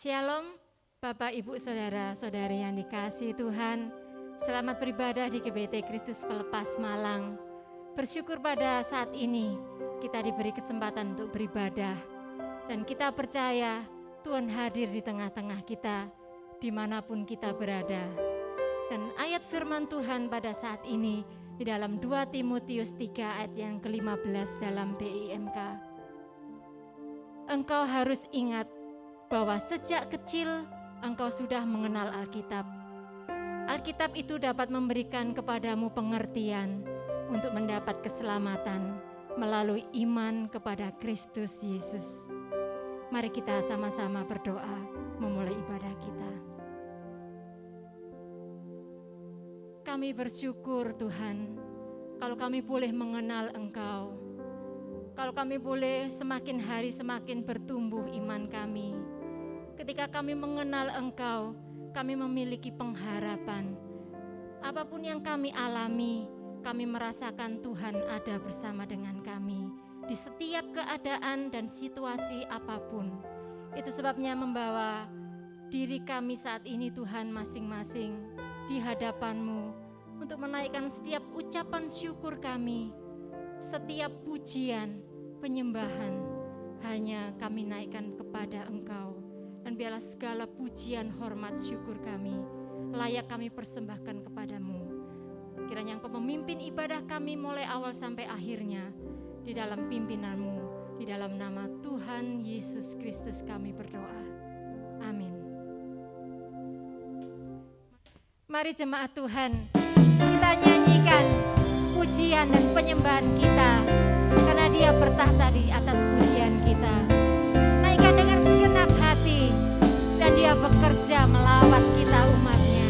Shalom, Bapak, Ibu, Saudara-saudari yang dikasihi Tuhan. Selamat beribadah di GBT Kristus Pelepas Malang. Bersyukur pada saat ini kita diberi kesempatan untuk beribadah. Dan kita percaya Tuhan hadir di tengah-tengah kita, dimanapun kita berada. Dan ayat firman Tuhan pada saat ini di dalam 2 Timotius 3 ayat yang ke-15 dalam BIMK. Engkau harus ingat bahwa sejak kecil engkau sudah mengenal Alkitab. Alkitab itu dapat memberikan kepadamu pengertian untuk mendapat keselamatan melalui iman kepada Kristus Yesus. Mari kita sama-sama berdoa memulai ibadah kita. Kami bersyukur Tuhan, kalau kami boleh mengenal Engkau, kalau kami boleh semakin hari semakin bertumbuh iman kami. Ketika kami mengenal Engkau, kami memiliki pengharapan. Apapun yang kami alami, kami merasakan Tuhan ada bersama dengan kami di setiap keadaan dan situasi apapun. Itu sebabnya membawa diri kami saat ini Tuhan masing-masing di hadapan-Mu untuk menaikkan setiap ucapan syukur kami, setiap pujian, penyembahan hanya kami naikkan kepada Engkau. Dan biarlah segala pujian, hormat, syukur kami layak kami persembahkan kepadamu. Kiranya Engkau memimpin ibadah kami mulai awal sampai akhirnya di dalam pimpinanmu. Di dalam nama Tuhan Yesus Kristus kami berdoa. Amin. Mari jemaat Tuhan, kita nyanyikan pujian dan penyembahan kita, karena Dia bertahta di atas pujian kita. Naikkan dengan segenap hati, dan Dia bekerja melawat kita umatnya.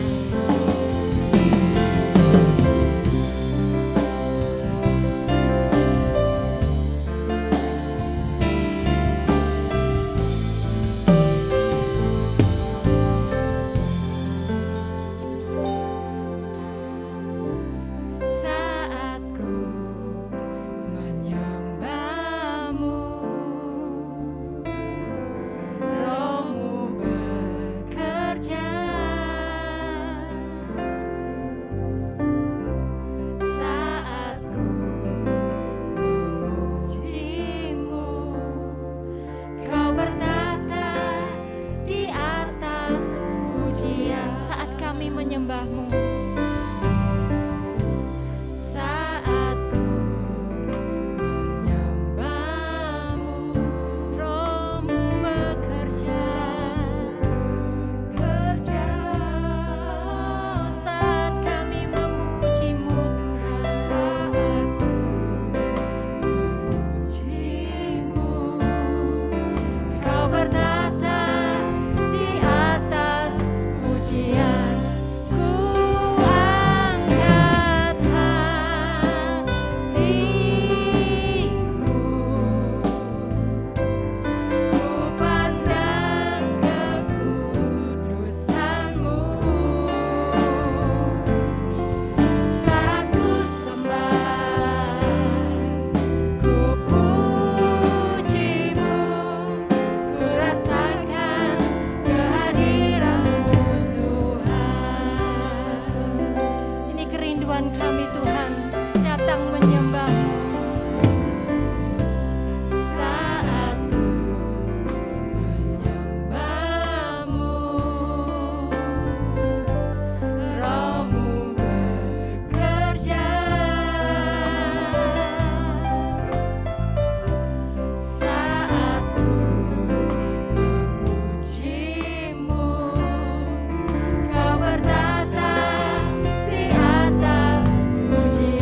Puji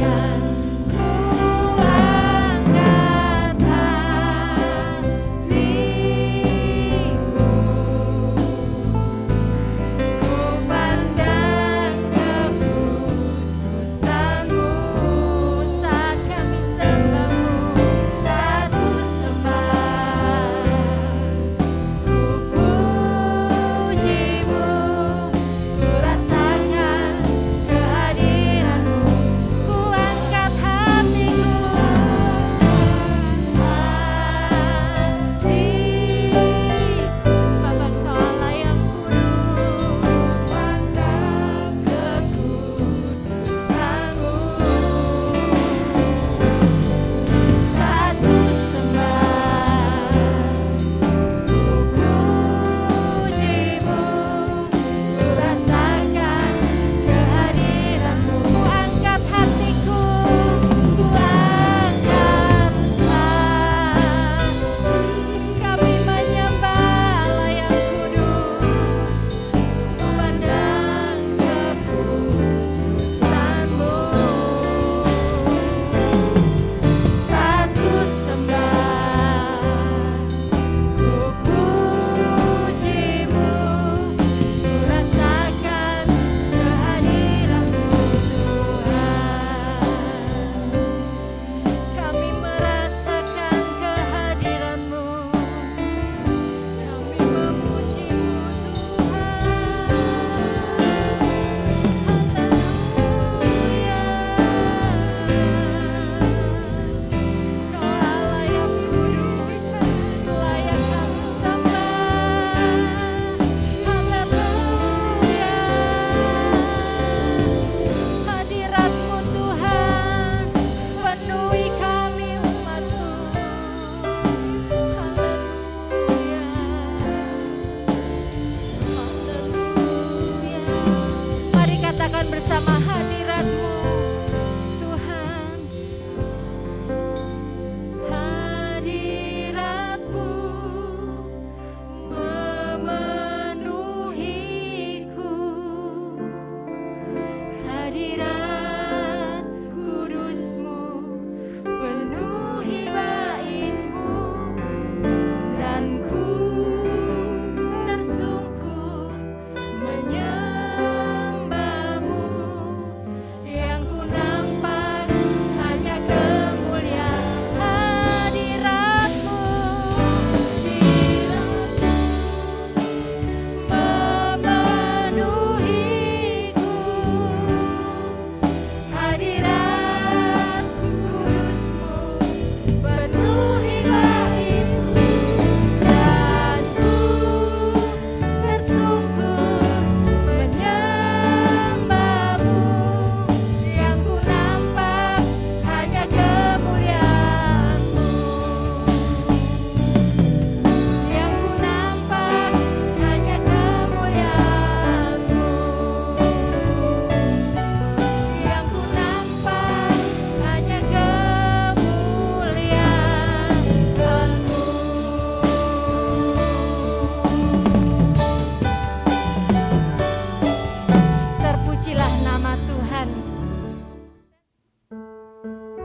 Tuhan.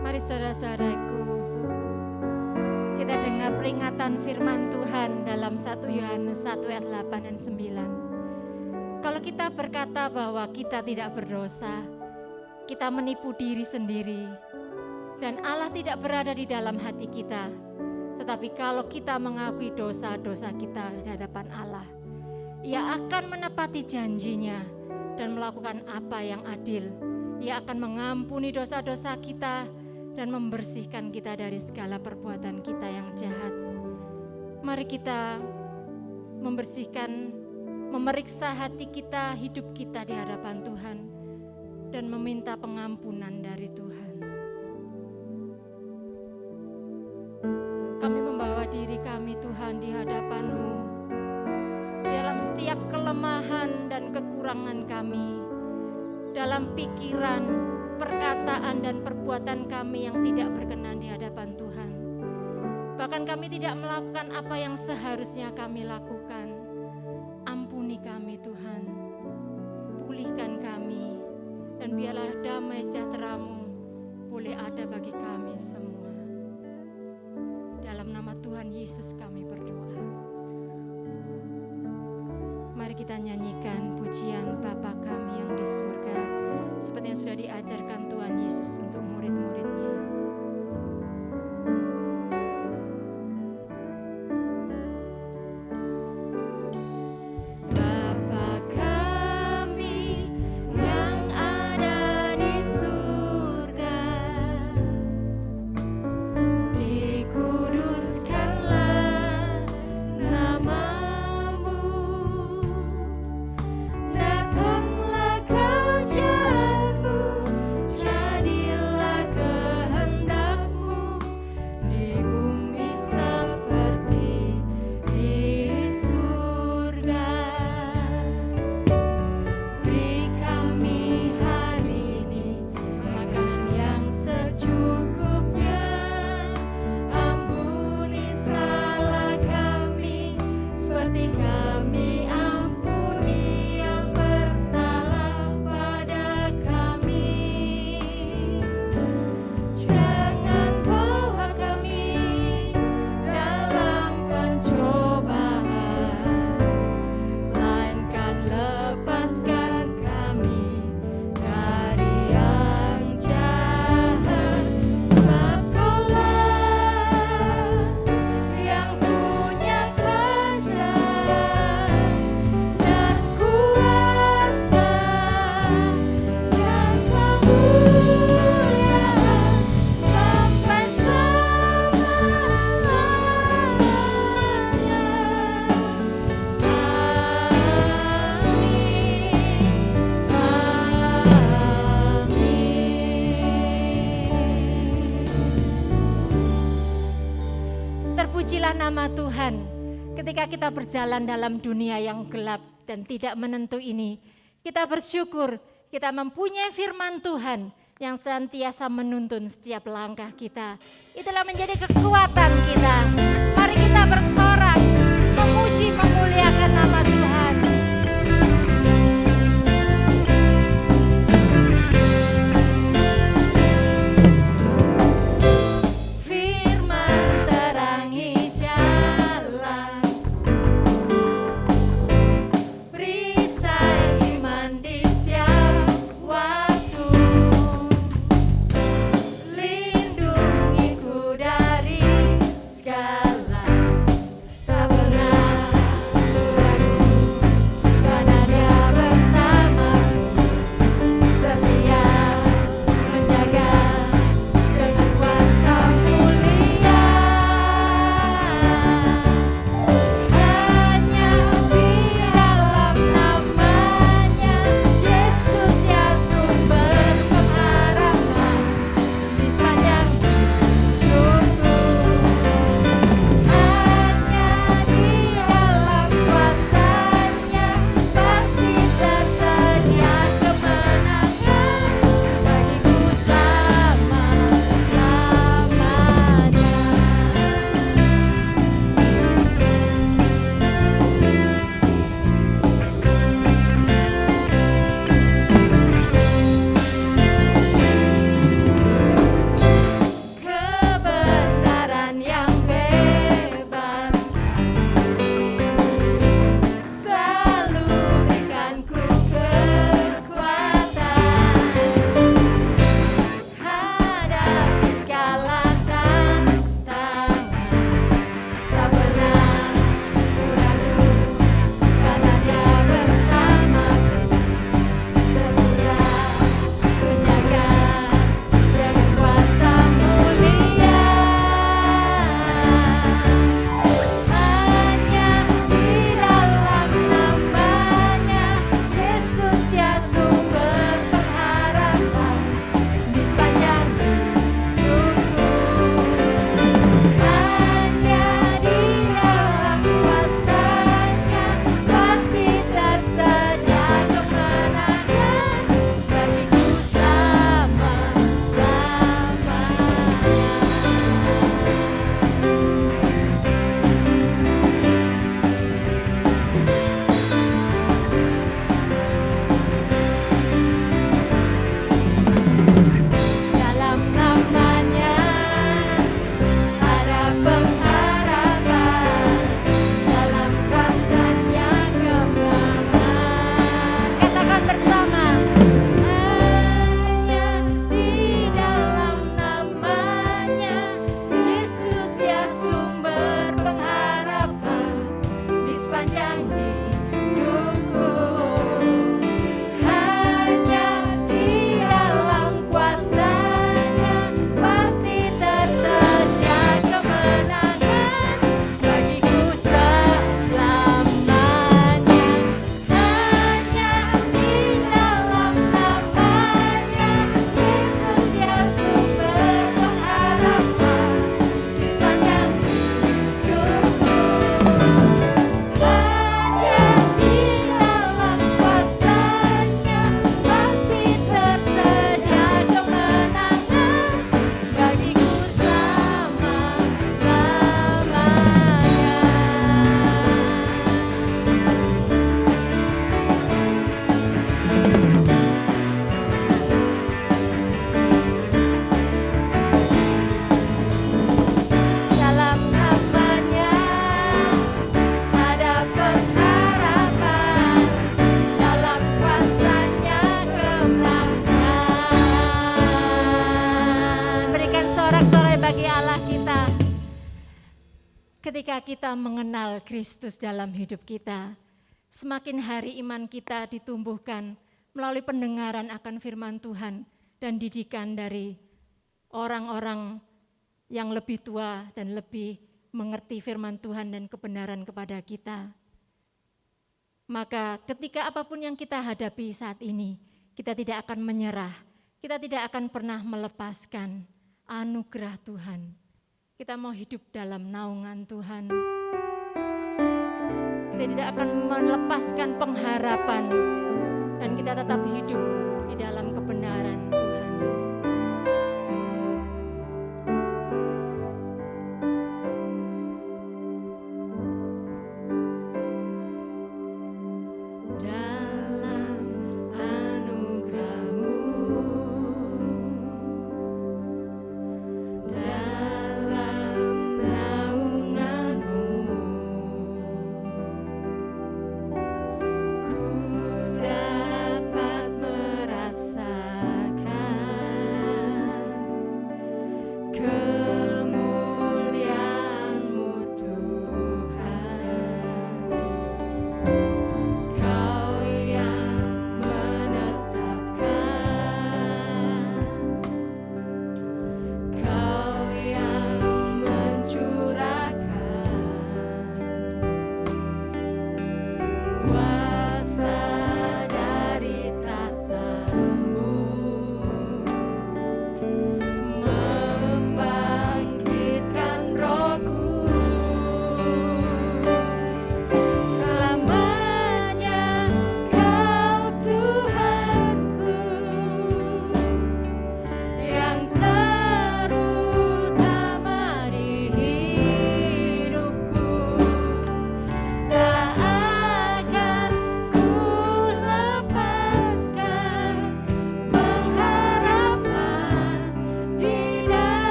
Mari saudara-saudaraku, kita dengar peringatan firman Tuhan dalam 1 Yohanes 1 ayat 8 dan 9. Kalau kita berkata bahwa kita tidak berdosa, kita menipu diri sendiri, dan Allah tidak berada di dalam hati kita. Tetapi kalau kita mengakui dosa-dosa kita di hadapan Allah, Ia akan menepati janjinya dan melakukan apa yang adil. Ia akan mengampuni dosa-dosa kita dan membersihkan kita dari segala perbuatan kita yang jahat. Mari kita memeriksa hati kita, hidup kita di hadapan Tuhan, dan meminta pengampunan dari Tuhan. Kami membawa diri kami, Tuhan, di hadapan-Mu dalam setiap kelemahan dan kekurangan kami, dalam pikiran, perkataan dan perbuatan kami yang tidak berkenan di hadapan Tuhan. Bahkan kami tidak melakukan apa yang seharusnya kami lakukan. Ampuni kami, Tuhan. Pulihkan kami, dan biarlah damai sejahtera-Mu boleh ada bagi kami semua. Dalam nama Tuhan Yesus kami berdoa. Mari kita nyanyikan pujian Bapa kami yang di surga, seperti yang sudah diajarkan Tuhan Yesus untuk murid-muridnya. Terpujilah nama Tuhan. Ketika kita berjalan dalam dunia yang gelap dan tidak menentu ini, kita bersyukur kita mempunyai firman Tuhan yang senantiasa menuntun setiap langkah kita. Itulah menjadi kekuatan kita. Mari kita bersorak, memuji, memuliakan nama Tuhan. Lindungiku dari segala ketika kita mengenal Kristus dalam hidup kita, semakin hari iman kita ditumbuhkan melalui pendengaran akan firman Tuhan dan didikan dari orang-orang yang lebih tua dan lebih mengerti firman Tuhan dan kebenaran kepada kita. Maka ketika apapun yang kita hadapi saat ini, kita tidak akan menyerah, kita tidak akan pernah melepaskan anugerah Tuhan. Kita mau hidup dalam naungan Tuhan. Kita tidak akan melepaskan pengharapan dan kita tetap hidup di dalam kebenaran Tuhan. Dapat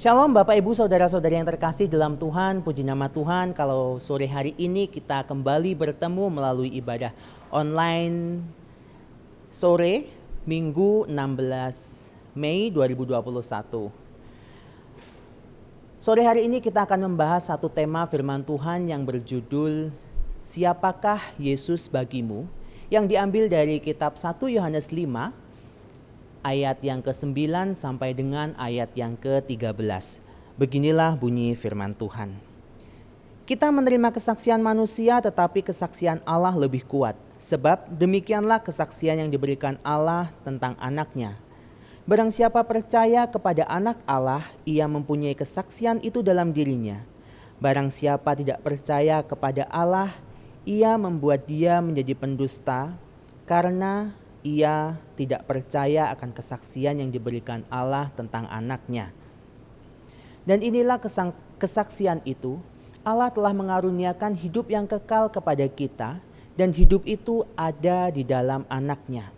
Shalom Bapak Ibu Saudara-saudari yang terkasih dalam Tuhan, puji nama Tuhan kalau sore hari ini kita kembali bertemu melalui ibadah online sore Minggu 16 Mei 2021. Sore hari ini kita akan membahas satu tema firman Tuhan yang berjudul Siapakah Yesus bagimu? Yang diambil dari kitab 1 Yohanes 5 ayat yang ke-9 sampai dengan ayat yang ke-13. Beginilah bunyi firman Tuhan. Kita menerima kesaksian manusia tetapi kesaksian Allah lebih kuat. Sebab demikianlah kesaksian yang diberikan Allah tentang anaknya. Barang siapa percaya kepada anak Allah, ia mempunyai kesaksian itu dalam dirinya. Barang siapa tidak percaya kepada Allah, ia membuat dia menjadi pendusta karena ia tidak percaya akan kesaksian yang diberikan Allah tentang anaknya. Dan inilah kesaksian itu, Allah telah mengaruniakan hidup yang kekal kepada kita, dan hidup itu ada di dalam anaknya.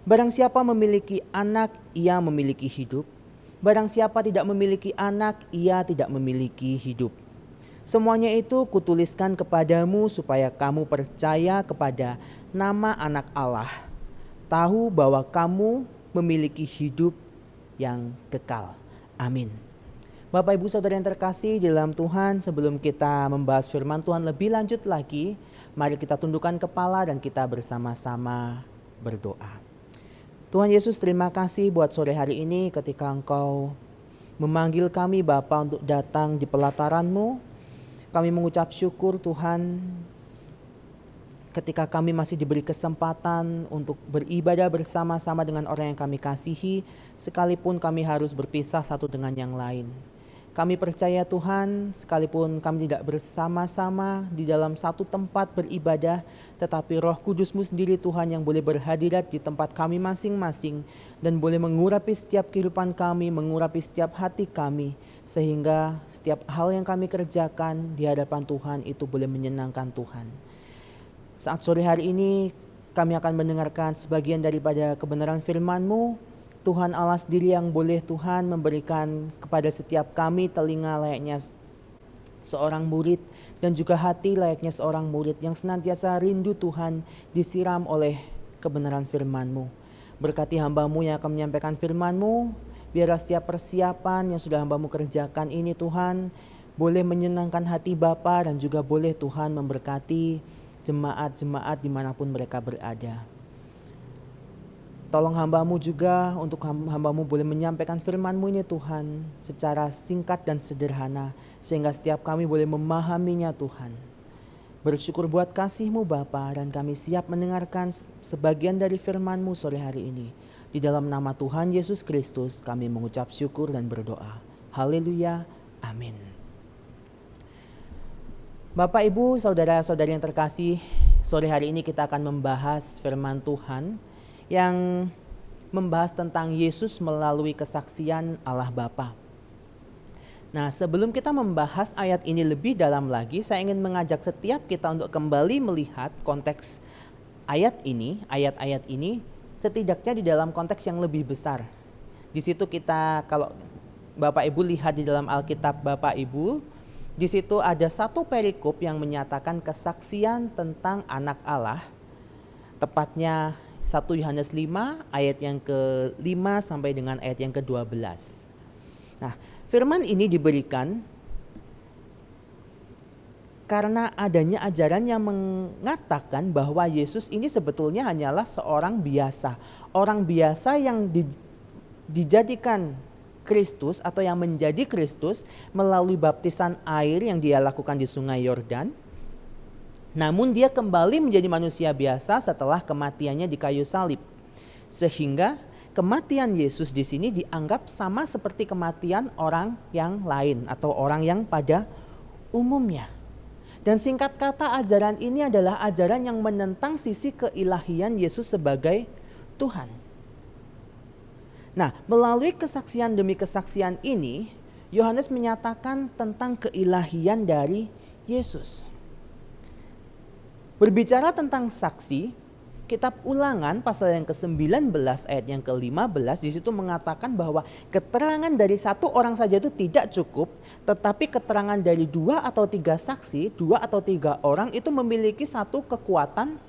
Barang siapa memiliki anak, ia memiliki hidup. Barang siapa tidak memiliki anak, ia tidak memiliki hidup. Semuanya itu kutuliskan kepadamu supaya kamu percaya kepada nama anak Allah, tahu bahwa kamu memiliki hidup yang kekal. Amin. Bapak Ibu Saudara yang terkasih dalam Tuhan, sebelum kita membahas firman Tuhan lebih lanjut lagi, mari kita tundukkan kepala dan kita bersama-sama berdoa. Tuhan Yesus, terima kasih buat sore hari ini ketika Engkau memanggil kami Bapa untuk datang di pelataran-Mu. Kami mengucap syukur Tuhan, ketika kami masih diberi kesempatan untuk beribadah bersama-sama dengan orang yang kami kasihi, sekalipun kami harus berpisah satu dengan yang lain. Kami percaya Tuhan, sekalipun kami tidak bersama-sama di dalam satu tempat beribadah, tetapi Roh Kudus-Mu sendiri Tuhan yang boleh berhadirat di tempat kami masing-masing dan boleh mengurapi setiap kehidupan kami, mengurapi setiap hati kami, sehingga setiap hal yang kami kerjakan di hadapan Tuhan itu boleh menyenangkan Tuhan. Saat sore hari ini kami akan mendengarkan sebagian daripada kebenaran firman-Mu. Tuhan Allah sendiri yang boleh Tuhan memberikan kepada setiap kami telinga layaknya seorang murid dan juga hati layaknya seorang murid yang senantiasa rindu Tuhan disiram oleh kebenaran firman-Mu. Berkati hamba-Mu yang akan menyampaikan firman-Mu, biarlah setiap persiapan yang sudah hamba-Mu kerjakan ini Tuhan boleh menyenangkan hati Bapa dan juga boleh Tuhan memberkati jemaat-jemaat dimanapun mereka berada. Tolong hamba-Mu juga untuk hamba-Mu boleh menyampaikan firman-Mu ini Tuhan secara singkat dan sederhana, sehingga setiap kami boleh memahaminya Tuhan. Bersyukur buat kasih-Mu Bapa, dan kami siap mendengarkan sebagian dari firman-Mu sore hari ini. Di dalam nama Tuhan Yesus Kristus kami mengucap syukur dan berdoa. Haleluya, amin. Bapak, Ibu, Saudara-saudari yang terkasih, sore hari ini kita akan membahas firman Tuhan yang membahas tentang Yesus melalui kesaksian Allah Bapa. Nah, sebelum kita membahas ayat ini lebih dalam lagi, saya ingin mengajak setiap kita untuk kembali melihat konteks ayat ini, ayat-ayat ini, setidaknya di dalam konteks yang lebih besar. Di situ kita, kalau Bapak Ibu lihat di dalam Alkitab Bapak Ibu, di situ ada satu perikop yang menyatakan kesaksian tentang anak Allah, tepatnya 1 Yohanes 5 ayat yang ke-5 sampai dengan ayat yang ke-12. Nah, firman ini diberikan karena adanya ajaran yang mengatakan bahwa Yesus ini sebetulnya hanyalah seorang biasa. Orang biasa yang dijadikan Kristus atau yang menjadi Kristus melalui baptisan air yang dia lakukan di sungai Yordan. Namun dia kembali menjadi manusia biasa setelah kematiannya di kayu salib. Sehingga kematian Yesus di sini dianggap sama seperti kematian orang yang lain atau orang yang pada umumnya. Dan singkat kata ajaran ini adalah ajaran yang menentang sisi keilahian Yesus sebagai Tuhan. Nah, melalui kesaksian demi kesaksian ini, Yohanes menyatakan tentang keilahian dari Yesus. Berbicara tentang saksi, Kitab Ulangan pasal yang ke-19 ayat yang ke-15 di situ mengatakan bahwa keterangan dari satu orang saja itu tidak cukup, tetapi keterangan dari 2 atau 3 saksi, 2 atau 3 orang itu memiliki satu kekuatan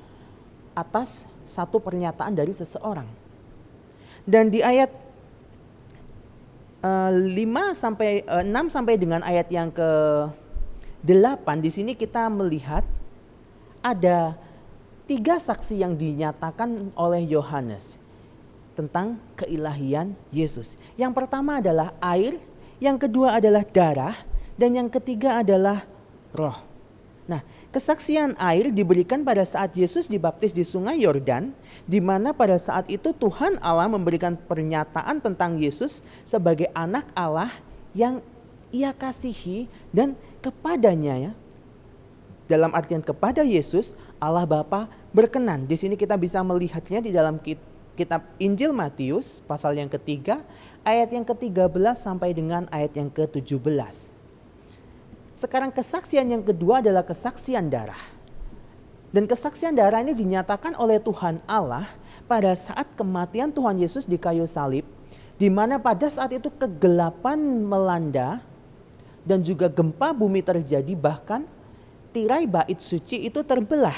atas satu pernyataan dari seseorang. Dan di ayat 6 sampai dengan ayat yang ke-8 di sini kita melihat ada 3 saksi yang dinyatakan oleh Yohanes tentang keilahian Yesus. Yang pertama adalah air, yang kedua adalah darah, dan yang ketiga adalah roh. Nah, kesaksian air diberikan pada saat Yesus dibaptis di Sungai Yordan, di mana pada saat itu Tuhan Allah memberikan pernyataan tentang Yesus sebagai anak Allah yang Ia kasihi dan kepadanya dalam artian kepada Yesus Allah Bapa berkenan. Di sini kita bisa melihatnya di dalam kitab Injil Matius pasal yang ketiga ayat yang ke-13 sampai dengan ayat yang ke-17. Sekarang kesaksian yang kedua adalah kesaksian darah. Dan kesaksian darah ini dinyatakan oleh Tuhan Allah pada saat kematian Tuhan Yesus di kayu salib, di mana pada saat itu kegelapan melanda dan juga gempa bumi terjadi, bahkan tirai bait suci itu terbelah.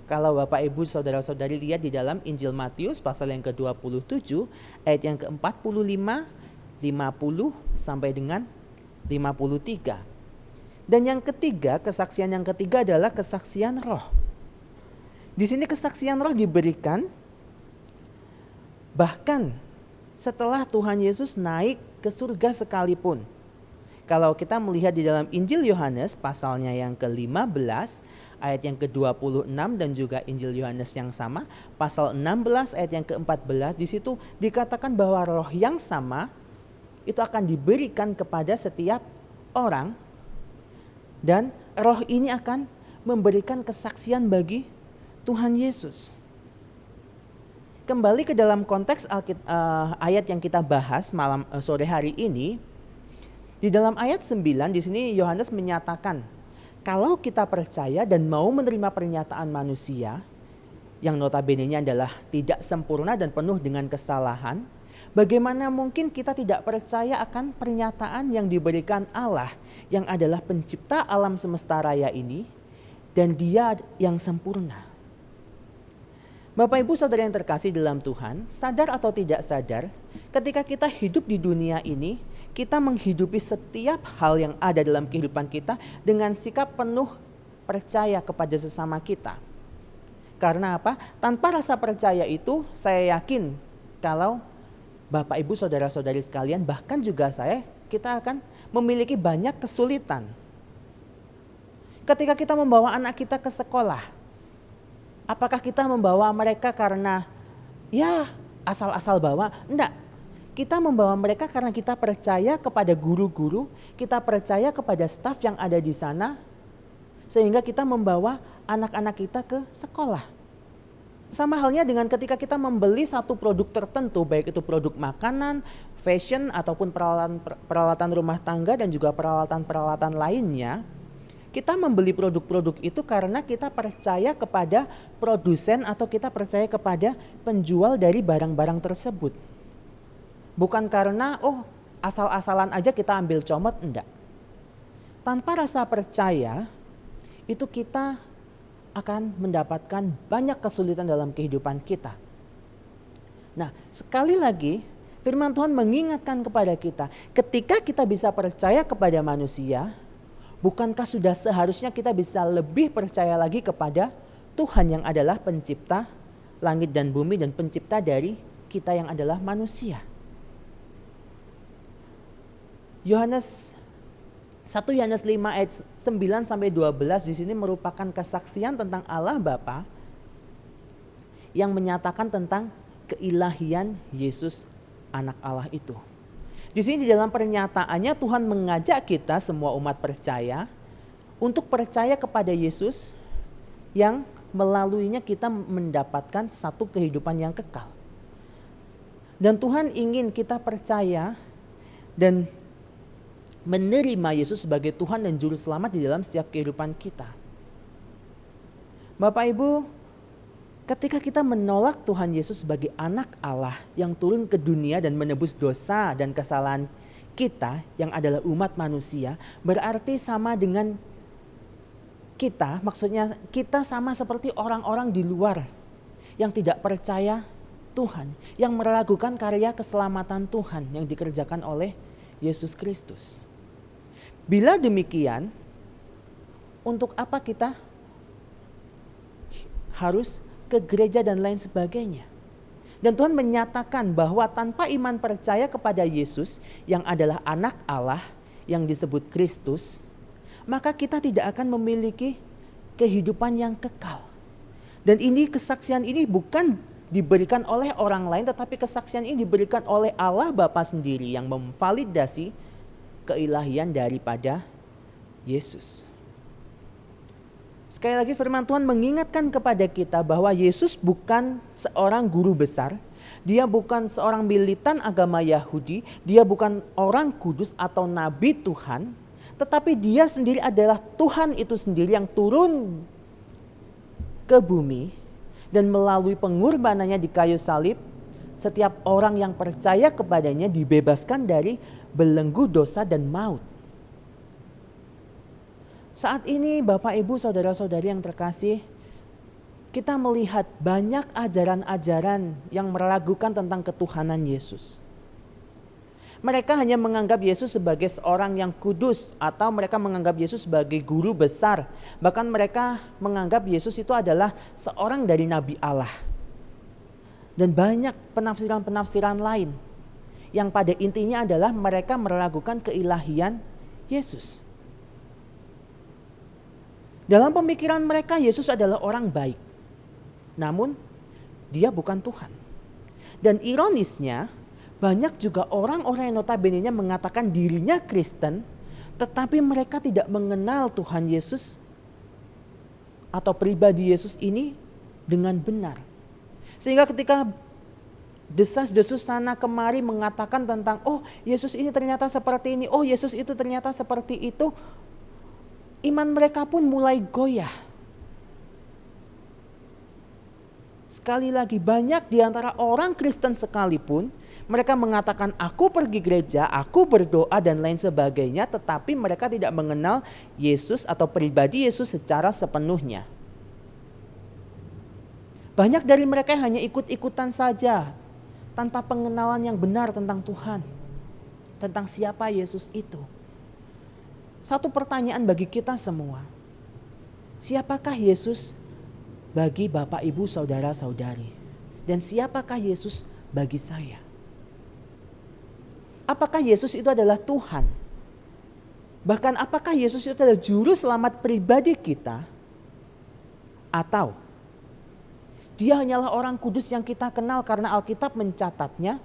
Kalau Bapak Ibu Saudara-saudari lihat di dalam Injil Matius pasal yang ke-27 ayat yang ke-45, 50 sampai dengan 53. Dan yang ketiga, kesaksian yang ketiga adalah kesaksian roh. Di sini kesaksian roh diberikan bahkan setelah Tuhan Yesus naik ke surga sekalipun. Kalau kita melihat di dalam Injil Yohanes pasalnya yang ke-15 ayat yang ke-26 dan juga Injil Yohanes yang sama pasal 16 ayat yang ke-14, di situ dikatakan bahwa roh yang sama itu akan diberikan kepada setiap orang dan roh ini akan memberikan kesaksian bagi Tuhan Yesus. Kembali ke dalam konteks ayat yang kita bahas sore hari ini. Di dalam ayat 9 di sini Yohanes menyatakan kalau kita percaya dan mau menerima pernyataan manusia yang notabene-nya adalah tidak sempurna dan penuh dengan kesalahan, bagaimana mungkin kita tidak percaya akan pernyataan yang diberikan Allah yang adalah pencipta alam semesta raya ini dan Dia yang sempurna. Bapak Ibu Saudara yang terkasih dalam Tuhan, sadar atau tidak sadar, ketika kita hidup di dunia ini, kita menghidupi setiap hal yang ada dalam kehidupan kita dengan sikap penuh percaya kepada sesama kita. Karena apa? Tanpa rasa percaya itu, saya yakin kalau Bapak Ibu Saudara-saudari sekalian, bahkan juga kita akan memiliki banyak kesulitan. Ketika kita membawa anak kita ke sekolah, apakah kita membawa mereka karena ya asal-asal bawa? Enggak. Kita membawa mereka karena kita percaya kepada guru-guru, kita percaya kepada staf yang ada di sana, sehingga kita membawa anak-anak kita ke sekolah. Sama halnya dengan ketika kita membeli satu produk tertentu, baik itu produk makanan, fashion, ataupun peralatan rumah tangga dan juga peralatan-peralatan lainnya. Kita membeli produk-produk itu karena kita percaya kepada produsen atau kita percaya kepada penjual dari barang-barang tersebut. Bukan karena asal-asalan aja kita ambil comot, enggak. Tanpa rasa percaya itu kita akan mendapatkan banyak kesulitan dalam kehidupan kita. Nah, sekali lagi firman Tuhan mengingatkan kepada kita, ketika kita bisa percaya kepada manusia, bukankah sudah seharusnya kita bisa lebih percaya lagi kepada Tuhan yang adalah pencipta langit dan bumi dan pencipta dari kita yang adalah manusia. Yohanes 1 Yohanes 5 ayat 9 sampai 12 di sini merupakan kesaksian tentang Allah Bapa yang menyatakan tentang keilahian Yesus anak Allah itu. Di sini di dalam pernyataannya Tuhan mengajak kita semua umat percaya untuk percaya kepada Yesus yang melaluinya kita mendapatkan satu kehidupan yang kekal. Dan Tuhan ingin kita percaya dan menerima Yesus sebagai Tuhan dan Juru Selamat di dalam setiap kehidupan kita. Bapak Ibu, Ketika kita menolak Tuhan Yesus sebagai anak Allah yang turun ke dunia dan menebus dosa dan kesalahan kita yang adalah umat manusia, berarti sama dengan kita, maksudnya kita sama seperti orang-orang di luar yang tidak percaya Tuhan, yang meragukan karya keselamatan Tuhan yang dikerjakan oleh Yesus Kristus. Bila demikian, untuk apa kita harus ke gereja dan lain sebagainya? Dan Tuhan menyatakan bahwa tanpa iman percaya kepada Yesus yang adalah anak Allah yang disebut Kristus, maka kita tidak akan memiliki kehidupan yang kekal. Dan ini kesaksian ini bukan diberikan oleh orang lain, tetapi kesaksian ini diberikan oleh Allah Bapa sendiri yang memvalidasi keilahian daripada Yesus. Sekali lagi firman Tuhan mengingatkan kepada kita bahwa Yesus bukan seorang guru besar, dia bukan seorang militan agama Yahudi, dia bukan orang kudus atau nabi Tuhan, tetapi dia sendiri adalah Tuhan itu sendiri yang turun ke bumi dan melalui pengorbanannya di kayu salib, setiap orang yang percaya kepadanya dibebaskan dari belenggu dosa dan maut. Saat ini Bapak Ibu saudara-saudari yang terkasih, kita melihat banyak ajaran-ajaran yang meragukan tentang ketuhanan Yesus. Mereka hanya menganggap Yesus sebagai seorang yang kudus, atau mereka menganggap Yesus sebagai guru besar. Bahkan mereka menganggap Yesus itu adalah seorang dari Nabi Allah. Dan banyak penafsiran-penafsiran lain yang pada intinya adalah mereka meragukan keilahian Yesus. Dalam pemikiran mereka Yesus adalah orang baik. Namun dia bukan Tuhan. Dan ironisnya, banyak juga orang-orang yang notabene-nya mengatakan dirinya Kristen, tetapi mereka tidak mengenal Tuhan Yesus atau pribadi Yesus ini dengan benar. Sehingga ketika desas-desus sana kemari mengatakan tentang, oh Yesus ini ternyata seperti ini, oh Yesus itu ternyata seperti itu, iman mereka pun mulai goyah. Sekali lagi banyak di antara orang Kristen sekalipun, mereka mengatakan aku pergi gereja, aku berdoa dan lain sebagainya, tetapi mereka tidak mengenal Yesus atau pribadi Yesus secara sepenuhnya. Banyak dari mereka hanya ikut-ikutan saja, tanpa pengenalan yang benar tentang Tuhan, tentang siapa Yesus itu. Satu pertanyaan bagi kita semua, siapakah Yesus bagi Bapak, Ibu, Saudara-saudari? Dan siapakah Yesus bagi saya? Apakah Yesus itu adalah Tuhan? Bahkan apakah Yesus itu adalah juru selamat pribadi kita? Atau dia hanyalah orang kudus yang kita kenal karena Alkitab mencatatnya,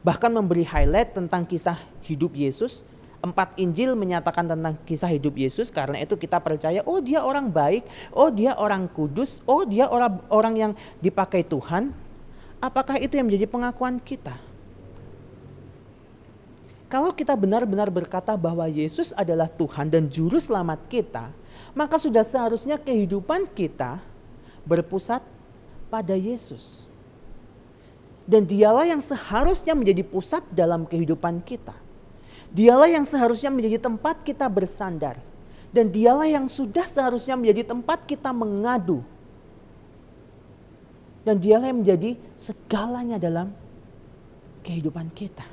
bahkan memberi highlight tentang kisah hidup Yesus. 4 Injil menyatakan tentang kisah hidup Yesus, karena itu kita percaya, oh dia orang baik, oh dia orang kudus, oh dia orang yang dipakai Tuhan. Apakah itu yang menjadi pengakuan kita? Kalau kita benar-benar berkata bahwa Yesus adalah Tuhan dan juru selamat kita, maka sudah seharusnya kehidupan kita berpusat pada Yesus. Dan dialah yang seharusnya menjadi pusat dalam kehidupan kita. Dialah yang seharusnya menjadi tempat kita bersandar. Dan dialah yang sudah seharusnya menjadi tempat kita mengadu. Dan dialah yang menjadi segalanya dalam kehidupan kita.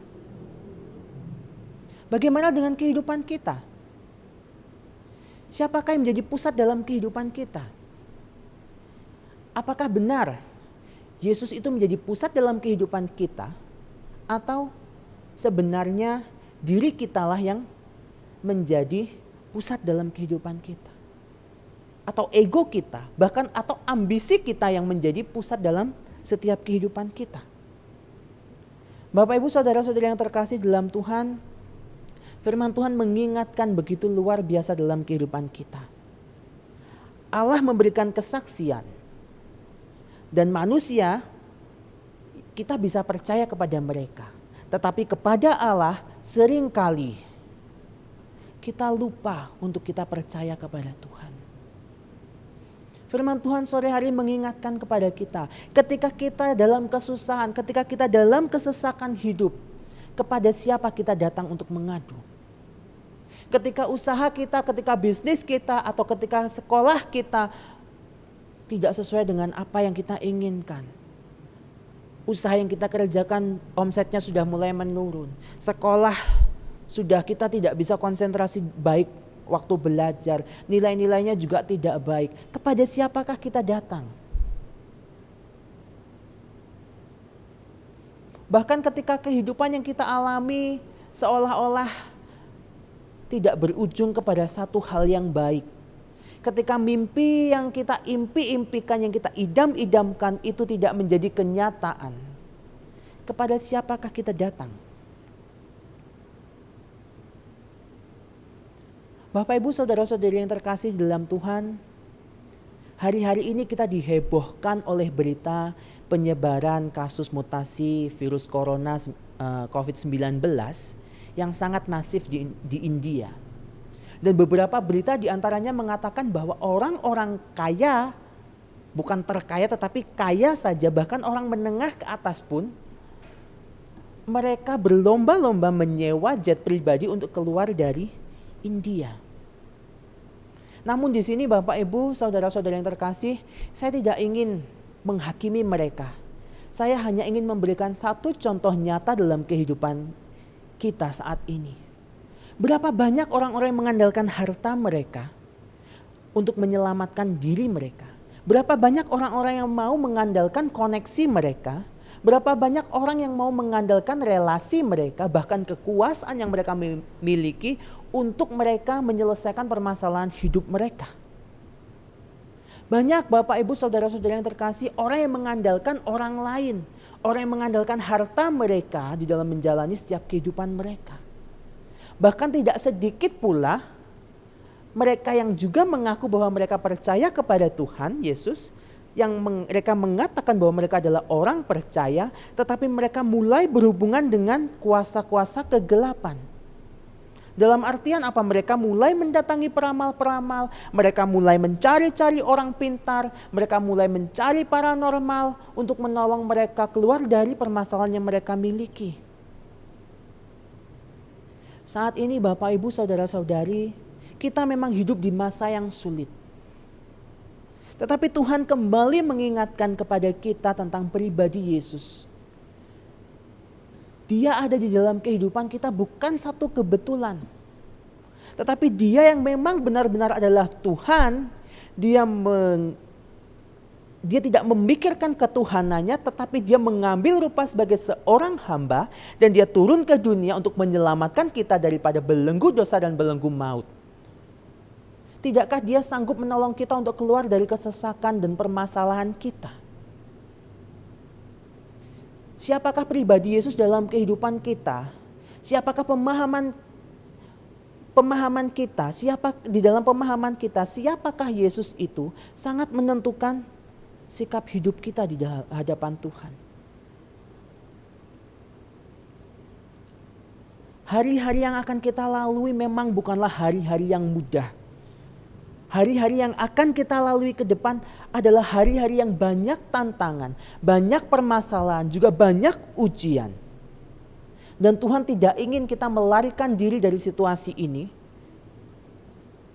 Bagaimana dengan kehidupan kita? Siapakah yang menjadi pusat dalam kehidupan kita? Apakah benar Yesus itu menjadi pusat dalam kehidupan kita? Atau sebenarnya diri kitalah yang menjadi pusat dalam kehidupan kita? Atau ego kita, bahkan atau ambisi kita yang menjadi pusat dalam setiap kehidupan kita? Bapak, Ibu, Saudara-saudari yang terkasih dalam Tuhan, firman Tuhan mengingatkan begitu luar biasa dalam kehidupan kita. Allah memberikan kesaksian dan manusia kita bisa percaya kepada mereka. Tetapi kepada Allah seringkali kita lupa untuk kita percaya kepada Tuhan. Firman Tuhan sore hari mengingatkan kepada kita, ketika kita dalam kesusahan, ketika kita dalam kesesakan hidup, kepada siapa kita datang untuk mengadu? Ketika usaha kita, ketika bisnis kita, atau ketika sekolah kita tidak sesuai dengan apa yang kita inginkan. Usaha yang kita kerjakan omsetnya sudah mulai menurun. Sekolah sudah kita tidak bisa konsentrasi baik waktu belajar. Nilai-nilainya juga tidak baik. Kepada siapakah kita datang? Bahkan ketika kehidupan yang kita alami seolah-olah tidak berujung kepada satu hal yang baik. Ketika mimpi yang kita impi-impikan, yang kita idam-idamkan itu tidak menjadi kenyataan. Kepada siapakah kita datang? Bapak Ibu saudara-saudari yang terkasih dalam Tuhan, hari-hari ini kita dihebohkan oleh berita penyebaran kasus mutasi virus corona COVID-19 yang sangat masif di India. Dan beberapa berita diantaranya mengatakan bahwa orang-orang kaya, bukan terkaya tetapi kaya saja, bahkan orang menengah ke atas pun, mereka berlomba-lomba menyewa jet pribadi untuk keluar dari India. Namun di sini Bapak Ibu saudara-saudara yang terkasih, saya tidak ingin menghakimi mereka. Saya hanya ingin memberikan satu contoh nyata dalam kehidupan kita saat ini. Berapa banyak orang-orang yang mengandalkan harta mereka untuk menyelamatkan diri mereka. Berapa banyak orang-orang yang mau mengandalkan koneksi mereka. Berapa banyak orang yang mau mengandalkan relasi mereka, bahkan kekuasaan yang mereka miliki untuk mereka menyelesaikan permasalahan hidup mereka. Banyak Bapak Ibu saudara-saudara yang terkasih, orang yang mengandalkan orang lain. Orang yang mengandalkan harta mereka di dalam menjalani setiap kehidupan mereka. Bahkan tidak sedikit pula mereka yang juga mengaku bahwa mereka percaya kepada Tuhan Yesus, yang mereka mengatakan bahwa mereka adalah orang percaya, tetapi mereka mulai berhubungan dengan kuasa-kuasa kegelapan. Dalam artian apa? Mereka mulai mendatangi peramal-peramal, mereka mulai mencari-cari orang pintar, mereka mulai mencari paranormal untuk menolong mereka keluar dari permasalahan yang mereka miliki. Saat ini Bapak Ibu saudara-saudari, kita memang hidup di masa yang sulit. Tetapi Tuhan kembali mengingatkan kepada kita tentang pribadi Yesus. Dia ada di dalam kehidupan kita bukan satu kebetulan. Tetapi dia yang memang benar-benar adalah Tuhan, dia tidak memikirkan ketuhanannya, tetapi dia mengambil rupa sebagai seorang hamba dan dia turun ke dunia untuk menyelamatkan kita daripada belenggu dosa dan belenggu maut. Tidakkah dia sanggup menolong kita untuk keluar dari kesesakan dan permasalahan kita? Siapakah pribadi Yesus dalam kehidupan kita? Siapakah pemahaman kita? Di dalam pemahaman kita, siapakah Yesus itu sangat menentukan sikap hidup kita di hadapan Tuhan. Hari-hari yang akan kita lalui memang bukanlah hari-hari yang mudah. Hari-hari yang akan kita lalui ke depan adalah hari-hari yang banyak tantangan, banyak permasalahan, juga banyak ujian. Dan Tuhan tidak ingin kita melarikan diri dari situasi ini.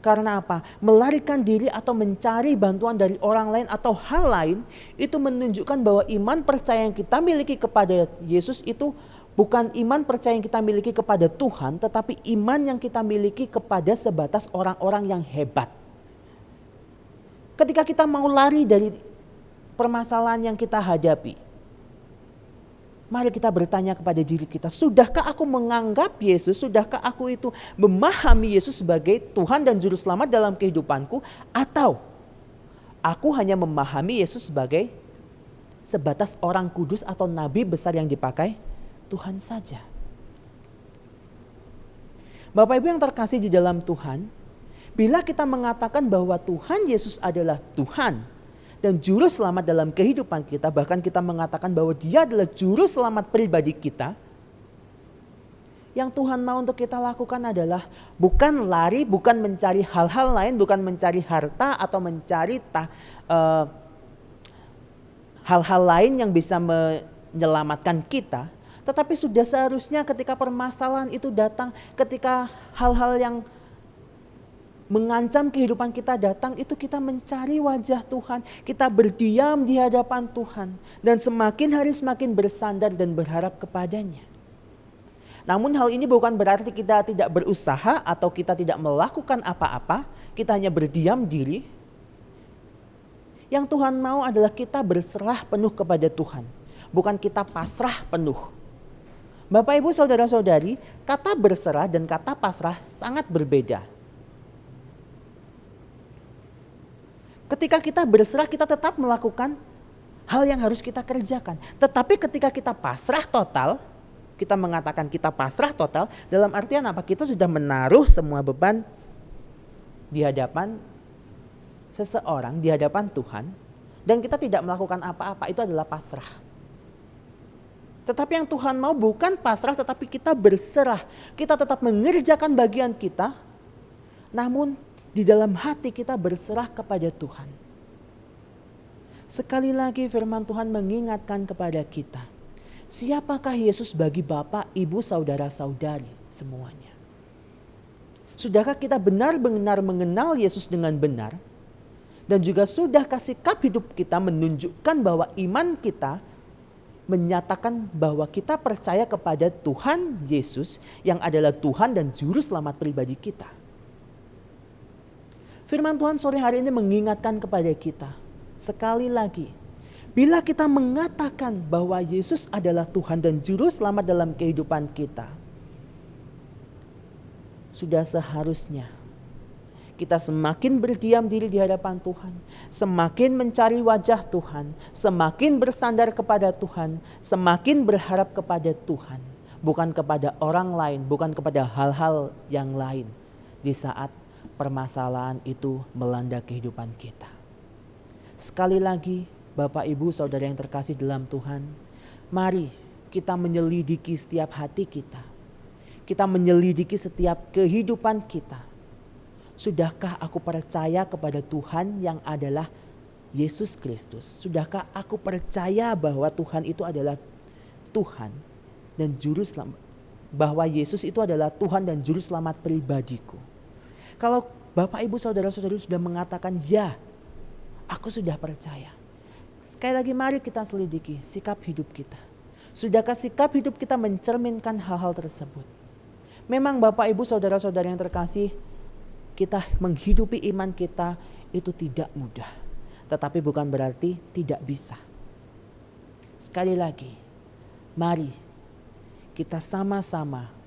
Karena apa? Melarikan diri atau mencari bantuan dari orang lain atau hal lain itu menunjukkan bahwa iman percaya yang kita miliki kepada Yesus itu bukan iman percaya yang kita miliki kepada Tuhan, tetapi iman yang kita miliki kepada sebatas orang-orang yang hebat. Ketika kita mau lari dari permasalahan yang kita hadapi, mari kita bertanya kepada diri kita, sudahkah aku menganggap Yesus, sudahkah aku itu memahami Yesus sebagai Tuhan dan Juru Selamat dalam kehidupanku, atau aku hanya memahami Yesus sebagai sebatas orang kudus atau nabi besar yang dipakai Tuhan saja. Bapak Ibu yang terkasih di dalam Tuhan, bila kita mengatakan bahwa Tuhan Yesus adalah Tuhan dan Juru Selamat dalam kehidupan kita, bahkan kita mengatakan bahwa Dia adalah Juru Selamat pribadi kita, Yang Tuhan mau untuk kita lakukan adalah bukan lari, bukan mencari hal-hal lain, bukan mencari harta atau mencari hal-hal lain yang bisa menyelamatkan kita. Tetapi sudah seharusnya ketika permasalahan itu datang, ketika hal-hal yang mengancam kehidupan kita datang, itu kita mencari wajah Tuhan. Kita berdiam di hadapan Tuhan. Dan semakin hari semakin bersandar dan berharap kepadanya. Namun hal ini bukan berarti kita tidak berusaha atau kita tidak melakukan apa-apa. Kita hanya berdiam diri. Yang Tuhan mau adalah kita berserah penuh kepada Tuhan. Bukan kita pasrah penuh. Bapak, Ibu, Saudara-saudari, kata berserah dan kata pasrah sangat berbeda. Ketika kita berserah, kita tetap melakukan hal yang harus kita kerjakan. Tetapi ketika kita pasrah total, kita mengatakan kita pasrah total, dalam artian apa? Kita sudah menaruh semua beban di hadapan seseorang, di hadapan Tuhan, dan kita tidak melakukan apa-apa, itu adalah pasrah. Tetapi yang Tuhan mau bukan pasrah, tetapi kita berserah. Kita tetap mengerjakan bagian kita, namun di dalam hati kita berserah kepada Tuhan. Sekali lagi firman Tuhan mengingatkan kepada kita, siapakah Yesus bagi Bapak, Ibu, Saudara-saudari semuanya? Sudahkah kita benar-benar mengenal Yesus dengan benar? Dan juga sudahkah sikap hidup kita menunjukkan bahwa iman kita menyatakan bahwa kita percaya kepada Tuhan Yesus yang adalah Tuhan dan Juru Selamat pribadi kita? Firman Tuhan sore hari ini mengingatkan kepada kita, sekali lagi, bila kita mengatakan bahwa Yesus adalah Tuhan dan Juru Selamat dalam kehidupan kita, sudah seharusnya kita semakin berdiam diri di hadapan Tuhan, semakin mencari wajah Tuhan, semakin bersandar kepada Tuhan, semakin berharap kepada Tuhan, bukan kepada orang lain, bukan kepada hal-hal yang lain di saat permasalahan itu melanda kehidupan kita. Sekali lagi, Bapak, Ibu, Saudara yang terkasih dalam Tuhan, mari kita menyelidiki setiap hati kita. Kita menyelidiki setiap kehidupan kita. Sudahkah aku percaya kepada Tuhan yang adalah Yesus Kristus? Sudahkah aku percaya bahwa Tuhan itu adalah Tuhan dan Juru Selamat, bahwa Yesus itu adalah Tuhan dan Juru Selamat pribadiku? Kalau Bapak, Ibu, Saudara-saudari sudah mengatakan ya, aku sudah percaya. Sekali lagi mari kita selidiki sikap hidup kita. Sudahkah sikap hidup kita mencerminkan hal-hal tersebut? Memang Bapak, Ibu, Saudara-saudari yang terkasih, kita menghidupi iman kita itu tidak mudah. Tetapi bukan berarti tidak bisa. Sekali lagi, mari kita sama-sama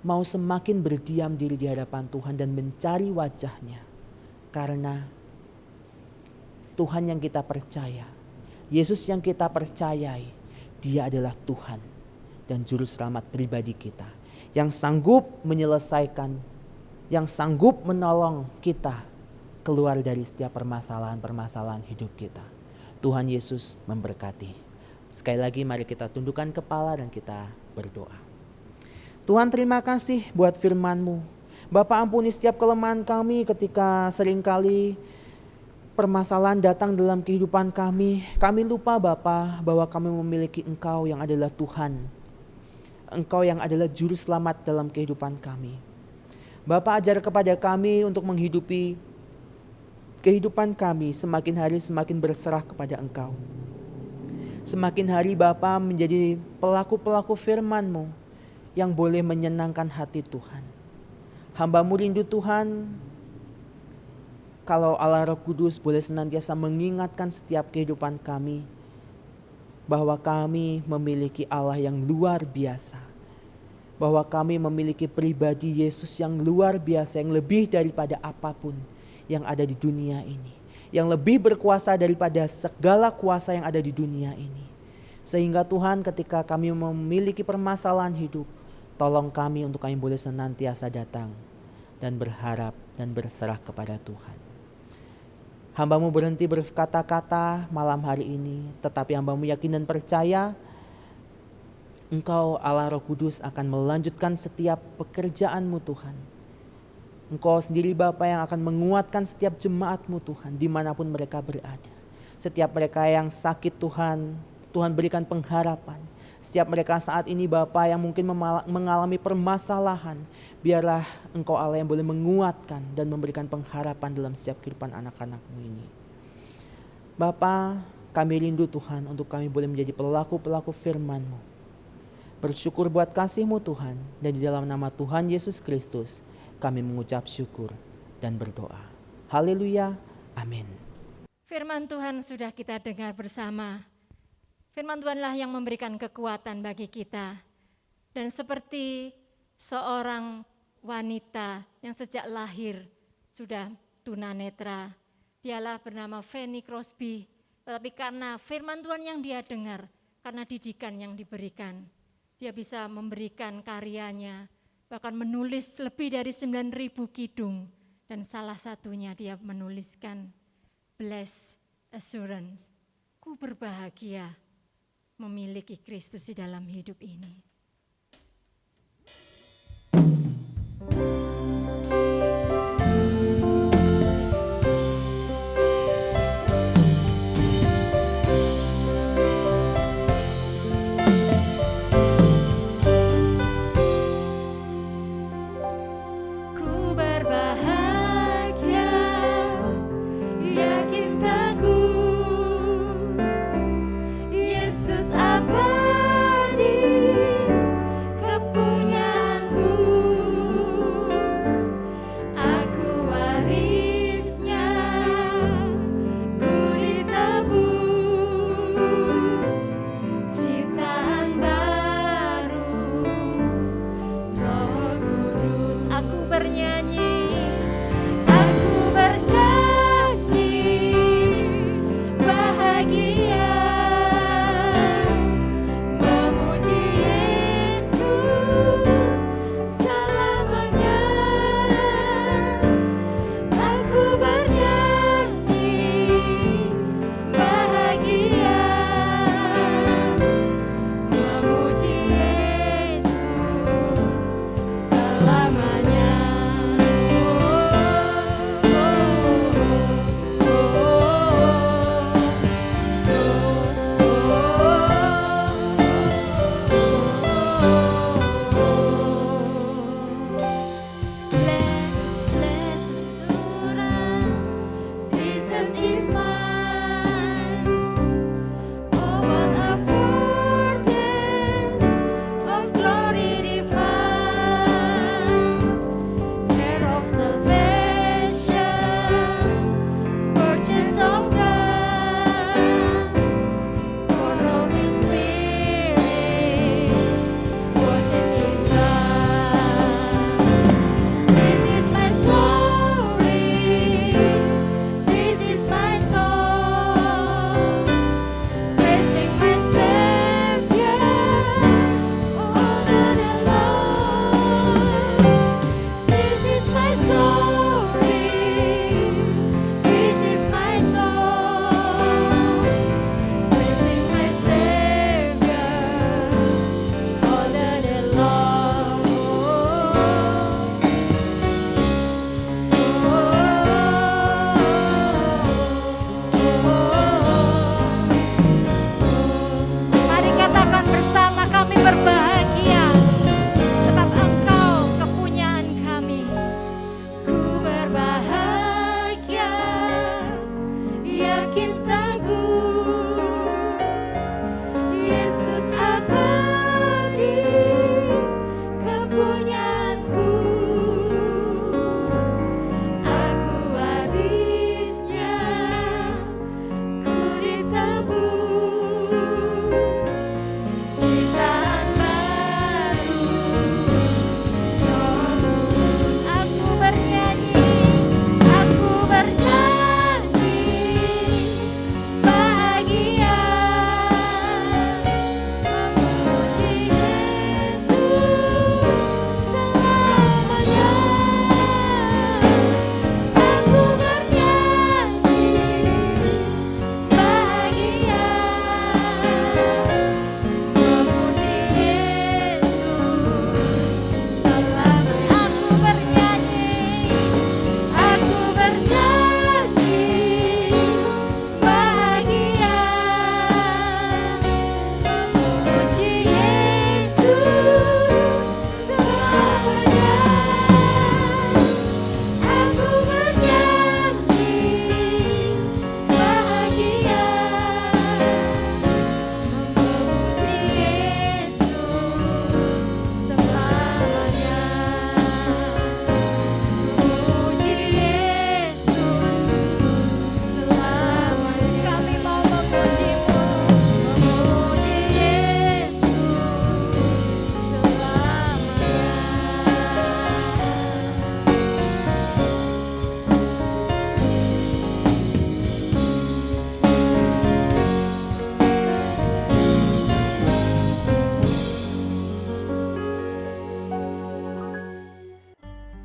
mau semakin berdiam diri di hadapan Tuhan dan mencari wajah-Nya. Karena Tuhan yang kita percaya, Yesus yang kita percayai, Dia adalah Tuhan dan Juru Selamat pribadi kita. Yang sanggup menyelesaikan, yang sanggup menolong kita keluar dari setiap permasalahan-permasalahan hidup kita. Tuhan Yesus memberkati. Sekali lagi mari kita tundukkan kepala dan kita berdoa. Tuhan, terima kasih buat firman-Mu. Bapa, ampuni setiap kelemahan kami ketika seringkali permasalahan datang dalam kehidupan kami. Kami lupa Bapa bahwa kami memiliki Engkau yang adalah Tuhan. Engkau yang adalah Juru Selamat dalam kehidupan kami. Bapa, ajar kepada kami untuk menghidupi kehidupan kami semakin hari semakin berserah kepada Engkau. Semakin hari Bapa menjadi pelaku-pelaku firman-Mu yang boleh menyenangkan hati Tuhan. Hamba-Mu rindu Tuhan, kalau Allah Roh Kudus boleh senantiasa mengingatkan setiap kehidupan kami, bahwa kami memiliki Allah yang luar biasa. Bahwa kami memiliki pribadi Yesus yang luar biasa, yang lebih daripada apapun yang ada di dunia ini. Yang lebih berkuasa daripada segala kuasa yang ada di dunia ini. Sehingga Tuhan, ketika kami memiliki permasalahan hidup, tolong kami untuk kami boleh senantiasa datang dan berharap dan berserah kepada Tuhan. Hamba-Mu berhenti berkata-kata malam hari ini, tetapi hamba-Mu yakin dan percaya Engkau Allah Roh Kudus akan melanjutkan setiap pekerjaan-Mu Tuhan. Engkau sendiri Bapa yang akan menguatkan setiap jemaat-Mu Tuhan dimanapun mereka berada. Setiap mereka yang sakit Tuhan, Tuhan berikan pengharapan. Setiap mereka saat ini Bapa yang mungkin mengalami permasalahan, biarlah Engkau Allah yang boleh menguatkan dan memberikan pengharapan dalam setiap kehidupan anak-anak-Mu ini. Bapa, kami rindu Tuhan untuk kami boleh menjadi pelaku-pelaku firman-Mu. Bersyukur buat kasih-Mu Tuhan, dan di dalam nama Tuhan Yesus Kristus kami mengucap syukur dan berdoa. Haleluya, amin. Firman Tuhan sudah kita dengar bersama. Firman Tuhanlah yang memberikan kekuatan bagi kita. Dan seperti seorang wanita yang sejak lahir sudah tunanetra, dialah bernama Fanny Crosby. Tetapi karena firman Tuhan yang dia dengar, karena didikan yang diberikan, dia bisa memberikan karyanya, bahkan menulis lebih dari 9.000 kidung. Dan salah satunya dia menuliskan Blessed Assurance, ku berbahagia memiliki Kristus di dalam hidup ini. Kepunyaanku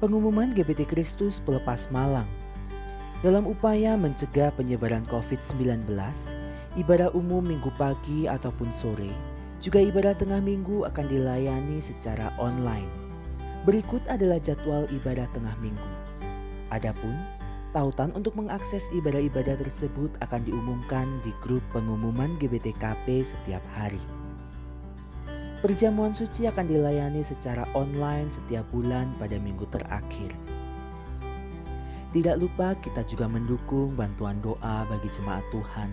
Pengumuman GBT Kristus Pelepas Malang. Dalam upaya mencegah penyebaran COVID-19, ibadah umum minggu pagi ataupun sore, juga ibadah tengah minggu akan dilayani secara online. Berikut adalah jadwal ibadah tengah minggu. Adapun tautan untuk mengakses ibadah-ibadah tersebut akan diumumkan di grup pengumuman GBTKP setiap hari. Perjamuan suci akan dilayani secara online setiap bulan pada minggu terakhir. Tidak lupa kita juga mendukung bantuan doa bagi jemaat Tuhan,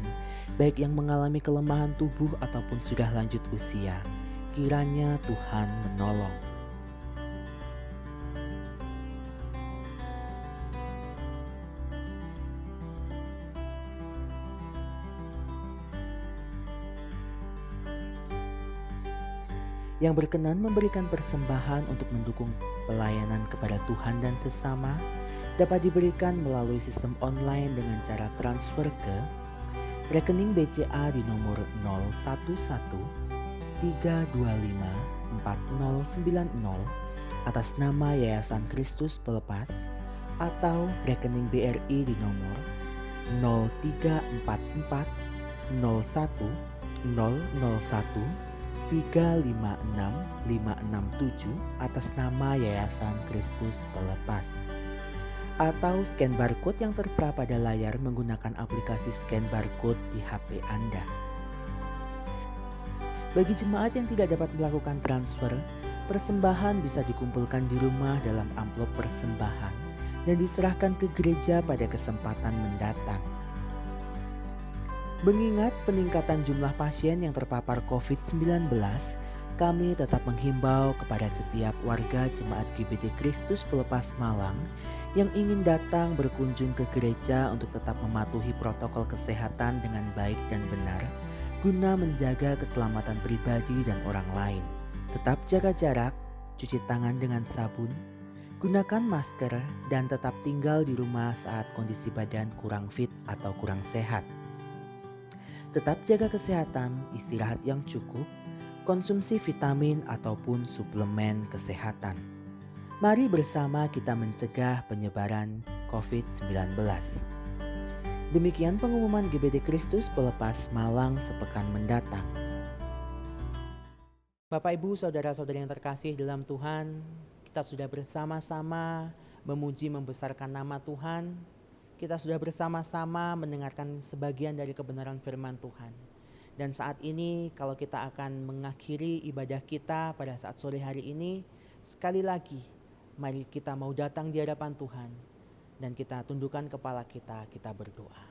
baik yang mengalami kelemahan tubuh ataupun sudah lanjut usia. Kiranya Tuhan menolong. Yang berkenan memberikan persembahan untuk mendukung pelayanan kepada Tuhan dan sesama dapat diberikan melalui sistem online dengan cara transfer ke rekening BCA di nomor 011-325-4090 atas nama Yayasan Kristus Pelepas, atau rekening BRI di nomor 0344 01 001 356567 atas nama Yayasan Kristus Pelepas, atau scan barcode yang tertera pada layar menggunakan aplikasi scan barcode di HP Anda. Bagi jemaat yang tidak dapat melakukan transfer, persembahan bisa dikumpulkan di rumah dalam amplop persembahan dan diserahkan ke gereja pada kesempatan mendatang. Mengingat peningkatan jumlah pasien yang terpapar COVID-19, kami tetap menghimbau kepada setiap warga jemaat GBT Kristus Pelepas Malang yang ingin datang berkunjung ke gereja untuk tetap mematuhi protokol kesehatan dengan baik dan benar, guna menjaga keselamatan pribadi dan orang lain. Tetap jaga jarak, cuci tangan dengan sabun, gunakan masker, dan tetap tinggal di rumah saat kondisi badan kurang fit atau kurang sehat. Tetap jaga kesehatan, istirahat yang cukup, konsumsi vitamin ataupun suplemen kesehatan. Mari bersama kita mencegah penyebaran COVID-19. Demikian pengumuman GBT Kristus Pelepas Malang sepekan mendatang. Bapak, Ibu, Saudara-saudari yang terkasih dalam Tuhan, kita sudah bersama-sama memuji membesarkan nama Tuhan. Kita sudah bersama-sama mendengarkan sebagian dari kebenaran firman Tuhan. Dan saat ini kalau kita akan mengakhiri ibadah kita pada saat sore hari ini, sekali lagi mari kita mau datang di hadapan Tuhan dan kita tundukkan kepala kita berdoa.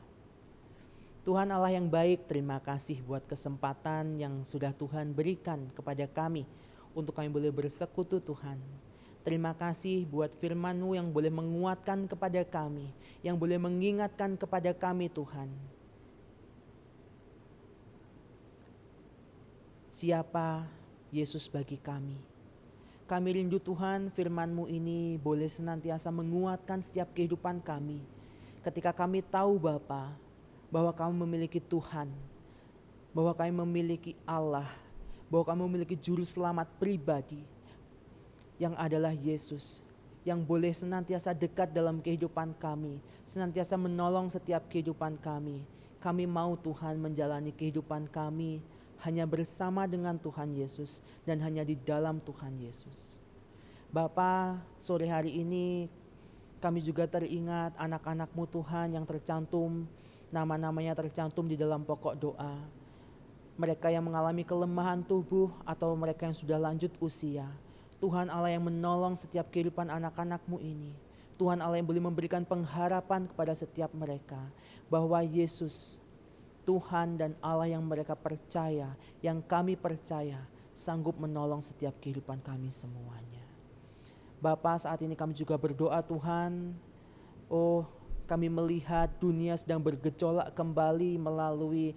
Tuhan Allah yang baik, terima kasih buat kesempatan yang sudah Tuhan berikan kepada kami untuk kami boleh bersekutu Tuhan. Terima kasih buat firman-Mu yang boleh menguatkan kepada kami, yang boleh mengingatkan kepada kami Tuhan. Siapa Yesus bagi kami? Kami rindu Tuhan firman-Mu ini boleh senantiasa menguatkan setiap kehidupan kami. Ketika kami tahu Bapa, bahwa kami memiliki Tuhan, bahwa kami memiliki Allah, bahwa kami memiliki juru selamat pribadi, yang adalah Yesus, yang boleh senantiasa dekat dalam kehidupan kami, senantiasa menolong setiap kehidupan kami. Kami mau Tuhan menjalani kehidupan kami hanya bersama dengan Tuhan Yesus dan hanya di dalam Tuhan Yesus. Bapa, sore hari ini kami juga teringat anak-anak-Mu Tuhan yang tercantum, nama-namanya tercantum di dalam pokok doa. Mereka yang mengalami kelemahan tubuh atau mereka yang sudah lanjut usia. Tuhan Allah yang menolong setiap kehidupan anak-anak-Mu ini. Tuhan Allah yang boleh memberikan pengharapan kepada setiap mereka bahwa Yesus, Tuhan dan Allah yang mereka percaya, yang kami percaya, sanggup menolong setiap kehidupan kami semuanya. Bapa, saat ini kami juga berdoa Tuhan, kami melihat dunia sedang bergejolak kembali melalui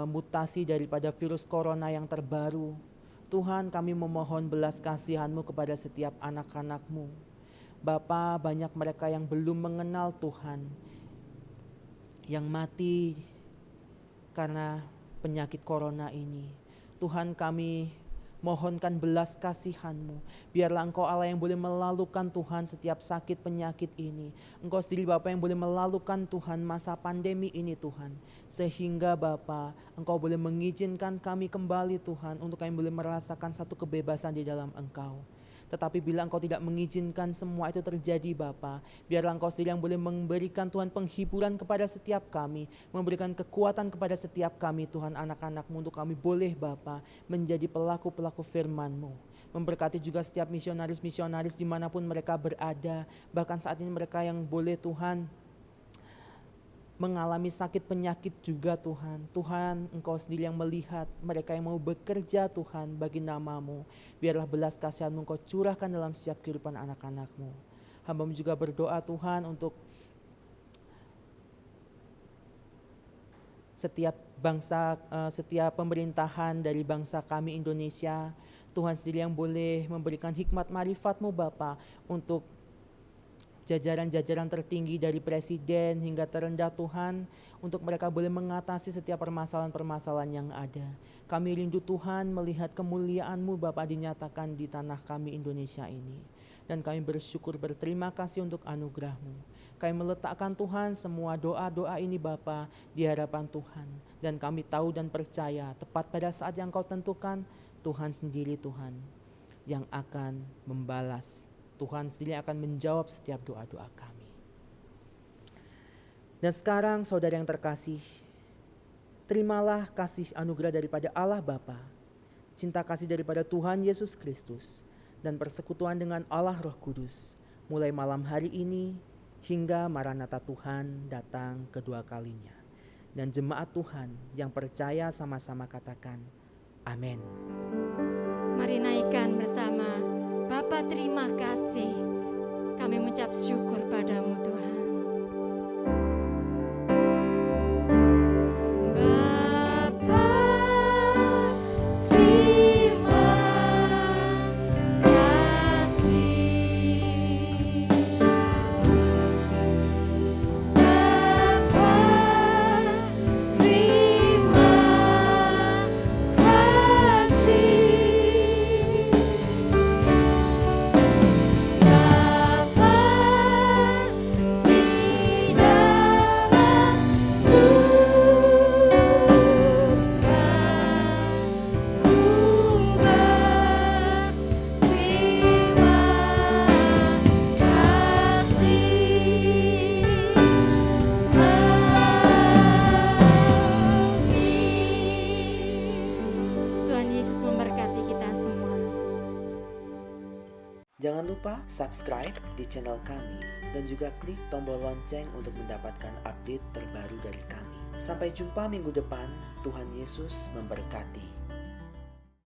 mutasi daripada virus corona yang terbaru. Tuhan, kami memohon belas kasihan-Mu kepada setiap anak-anak-Mu. Bapa, banyak mereka yang belum mengenal Tuhan, yang mati karena penyakit corona ini. Tuhan, kami mohonkan belas kasihan-Mu. Biarlah Engkau Allah yang boleh melalukan Tuhan setiap sakit penyakit ini. Engkau sendiri Bapa yang boleh melalukan Tuhan masa pandemi ini Tuhan. Sehingga Bapa, Engkau boleh mengizinkan kami kembali Tuhan untuk kami boleh merasakan satu kebebasan di dalam Engkau. Tetapi bila Engkau tidak mengizinkan semua itu terjadi Bapa, biarlah Engkau sendiri yang boleh memberikan Tuhan penghiburan kepada setiap kami, memberikan kekuatan kepada setiap kami Tuhan anak-anak-Mu untuk kami boleh Bapa menjadi pelaku-pelaku firman-Mu. Memberkati juga setiap misionaris-misionaris dimanapun mereka berada, bahkan saat ini mereka yang boleh Tuhan mengalami sakit penyakit juga Tuhan. Tuhan, Engkau sendiri yang melihat mereka yang mau bekerja Tuhan bagi nama-Mu. Biarlah belas kasihan-Mu Engkau curahkan dalam setiap kehidupan anak-anak-Mu. Hamba-Mu juga berdoa Tuhan untuk setiap bangsa, setiap pemerintahan dari bangsa kami Indonesia. Tuhan sendiri yang boleh memberikan hikmat marifat-Mu Bapa untuk jajaran-jajaran tertinggi dari presiden hingga terendah Tuhan, untuk mereka boleh mengatasi setiap permasalahan-permasalahan yang ada. Kami rindu Tuhan melihat kemuliaan-Mu Bapa dinyatakan di tanah kami Indonesia ini. Dan kami bersyukur berterima kasih untuk anugerah-Mu. Kami meletakkan Tuhan semua doa-doa ini Bapa di hadapan Tuhan. Dan kami tahu dan percaya tepat pada saat yang Kau tentukan, Tuhan sendiri Tuhan yang akan membalas. Tuhan sendiri akan menjawab setiap doa-doa kami. Dan sekarang saudara yang terkasih, terimalah kasih anugerah daripada Allah Bapa, cinta kasih daripada Tuhan Yesus Kristus, dan persekutuan dengan Allah Roh Kudus, mulai malam hari ini hingga Maranatha Tuhan datang kedua kalinya. Dan jemaat Tuhan yang percaya sama-sama katakan, amin. Mari naikkan bersama. Bapa, terima kasih. Kami mengucap syukur padamu Tuhan. Bapa, terima kasih. Bapa, terima kasih. Tuhan Yesus memberkati kita semua. Jangan lupa subscribe di channel kami dan juga klik tombol lonceng untuk mendapatkan update terbaru dari kami. Sampai jumpa minggu depan. Tuhan Yesus memberkati.